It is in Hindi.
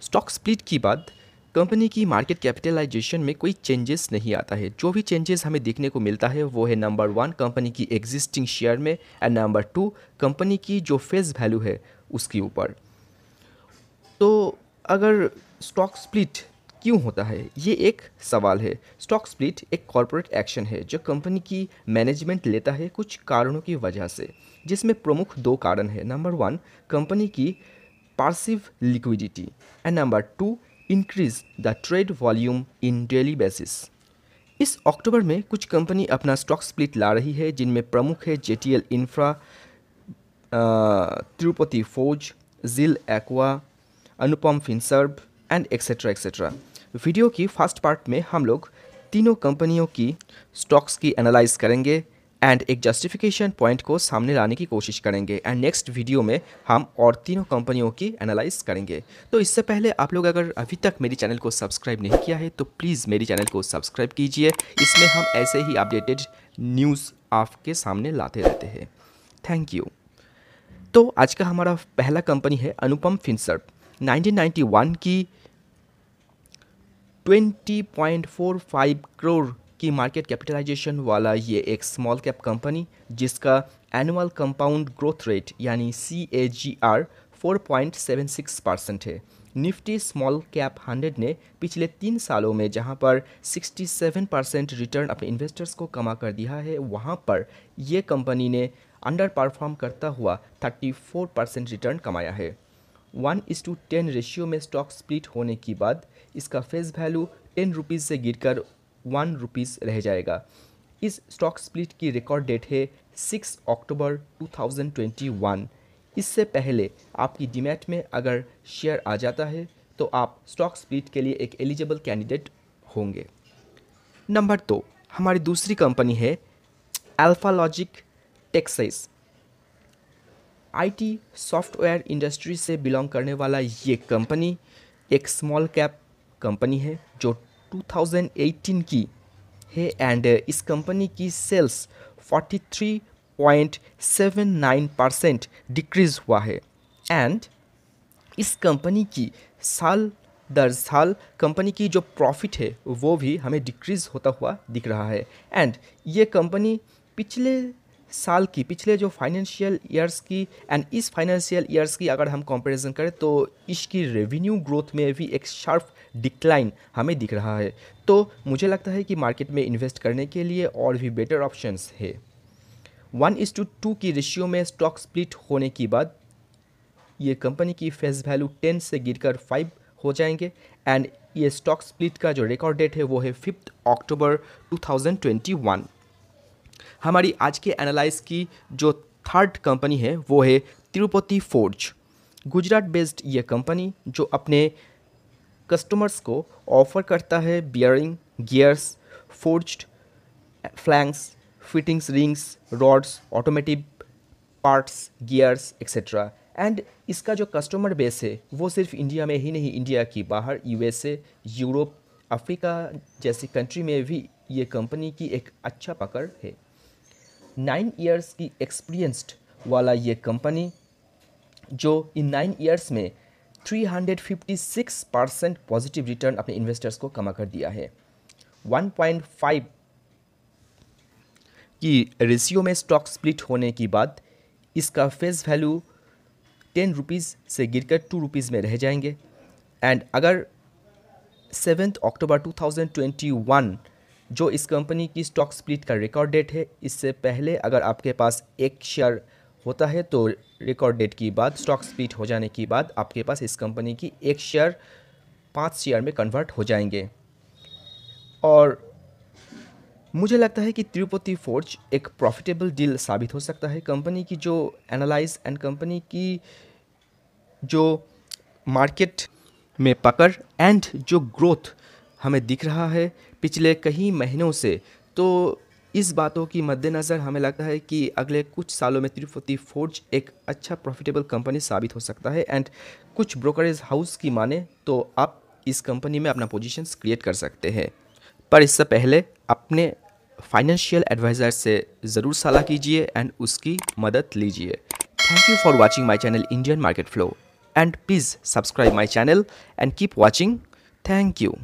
स्टॉक स्प्लिट के बाद कंपनी की मार्केट कैपिटलाइजेशन में कोई चेंजेस नहीं आता है। जो भी चेंजेस हमें देखने को मिलता है वो है नंबर 1 कंपनी की एग्जिस्टिंग शेयर में एंड नंबर 2 कंपनी की जो फेस वैल्यू है उसके ऊपर। तो अगर स्टॉक स्प्लिट क्यों होता है, ये एक सवाल है। स्टॉक स्प्लिट एक कॉरपोरेट एक्शन है जो कंपनी की मैनेजमेंट लेता है कुछ कारणों की वजह से, जिसमें प्रमुख 2 कारण है। नंबर 1 कंपनी की passive liquidity and number 2 increase the trade volume in daily basis. इस अक्टूबर में कुछ कंपनी अपना स्टॉक स्प्लिट ला रही है, जिनमें प्रमुख है जेटीएल इंफ्रा, तिरुपति फोर्ज, जिल aqua, Anupam Finserv and etcetera etcetera. Video की फर्स्ट पार्ट में हम लोग तीनों कंपनियों की स्टॉक्स की एनालाइज करेंगे एंड एक जस्टिफिकेशन पॉइंट को सामने लाने की कोशिश करेंगे एंड नेक्स्ट वीडियो में हम और तीनों कंपनियों की एनालाइज करेंगे। तो इससे पहले आप लोग अगर अभी तक मेरी चैनल को सब्सक्राइब नहीं किया है तो प्लीज़ मेरी चैनल को सब्सक्राइब कीजिए। इसमें हम ऐसे ही अपडेटेड न्यूज़ आपके सामने लाते रहते हैं। Thank you. तो आज का हमारा पहला कंपनी है अनुपम फिनसर्व। 1991 की 20.45 करोड़ की मार्केट कैपिटलाइजेशन वाला ये एक स्मॉल कैप कंपनी, जिसका एनुअल कंपाउंड ग्रोथ रेट यानी CAGR 4.76% है। निफ्टी स्मॉल कैप 100 ने पिछले 3 सालों में जहां पर 67% रिटर्न अपने इन्वेस्टर्स को कमा कर दिया है, वहां पर ये कंपनी ने अंडर परफॉर्म करता हुआ 34% रिटर्न कमाया है। 1:10 रेशियो में स्टॉक स्प्लिट होने के बाद इसका फेस वैल्यू 10 रुपीज़ से गिरकर 1 रुपीज़ रह जाएगा। इस स्टॉक स्प्लिट की रिकॉर्ड डेट है 6 अक्टूबर 2021। इससे पहले आपकी डीमैट में अगर शेयर आ जाता है तो आप स्टॉक स्प्लिट के लिए एक एलिजिबल कैंडिडेट होंगे। नंबर 2 हमारी दूसरी कंपनी है अल्फालॉजिक टेक्साइस। आईटी सॉफ्टवेयर इंडस्ट्री से बिलोंग करने वाला ये कंपनी एक स्मॉल कैप कंपनी है जो 2018 की है एंड इस कंपनी की सेल्स 43.79% डिक्रीज हुआ है एंड इस कंपनी की साल दर साल कंपनी की जो प्रॉफिट है वो भी हमें डिक्रीज होता हुआ दिख रहा है एंड ये कंपनी पिछले जो फाइनेंशियल ईयर्स की एंड इस फाइनेंशियल ईयर्स की अगर हम कंपैरिजन करें तो इसकी रेवेन्यू ग्रोथ में भी एक शार्प डिक्लाइन हमें दिख रहा है। तो मुझे लगता है कि मार्केट में इन्वेस्ट करने के लिए और भी बेटर ऑप्शंस है। 1:2 की रेशियो में स्टॉक स्प्लिट होने के बाद ये कंपनी की फेस वैल्यू 10 से गिरकर 5 हो जाएंगे एंड ये स्टॉक स्प्लिट का जो रिकॉर्ड डेट है वो है 5 अक्टूबर 2021। हमारी आज के एनालाइज की जो थर्ड कंपनी है वो है तिरुपति फोर्ज। गुजरात बेस्ड ये कंपनी जो अपने कस्टमर्स को ऑफर करता है bearing, gears, forged flanks, fittings, rings, rods, automotive parts, gears etcetera. And इसका जो कस्टमर बेस है वो सिर्फ इंडिया में ही नहीं, इंडिया की बाहर USA, यूरोप, अफ्रीका जैसी कंट्री में भी ये कंपनी की एक अच्छा पकड़ है। 9 ईयर्स की एक्सपीरियंस्ड वाला ये कंपनी जो इन 9 ईयर्स में 356% पॉजिटिव रिटर्न अपने इन्वेस्टर्स को कमा कर दिया है। 1.5 की रेशियो में स्टॉक स्प्लिट होने के बाद इसका फेस वैल्यू 10 रुपीज़ से गिरकर 2 रुपीज़ में रह जाएंगे एंड अगर 7 अक्टूबर 2021 जो इस कंपनी की स्टॉक स्प्लिट का रिकॉर्ड डेट है, इससे पहले अगर आपके पास एक शेयर होता है तो रिकॉर्ड डेट के बाद स्टॉक स्प्लिट हो जाने के बाद आपके पास इस कंपनी की एक शेयर 5 शेयर में कन्वर्ट हो जाएंगे। और मुझे लगता है कि तिरुपति फोर्ज एक प्रॉफिटेबल डील साबित हो सकता है। कंपनी की जो एनालाइज एंड कंपनी की जो मार्केट में पकड़ एंड जो ग्रोथ हमें दिख रहा है पिछले कई महीनों से, तो इस बातों की मद्देनज़र हमें लगता है कि अगले कुछ सालों में तिरुपति फोर्ज एक अच्छा प्रॉफिटेबल कंपनी साबित हो सकता है एंड कुछ ब्रोकरेज हाउस की माने तो आप इस कंपनी में अपना पोजीशंस क्रिएट कर सकते हैं। पर इससे पहले अपने फाइनेंशियल एडवाइज़र से ज़रूर सलाह कीजिए एंड उसकी मदद लीजिए। Thank you for watching my channel Indian market flow. and please subscribe my channel and keep watching. Thank you.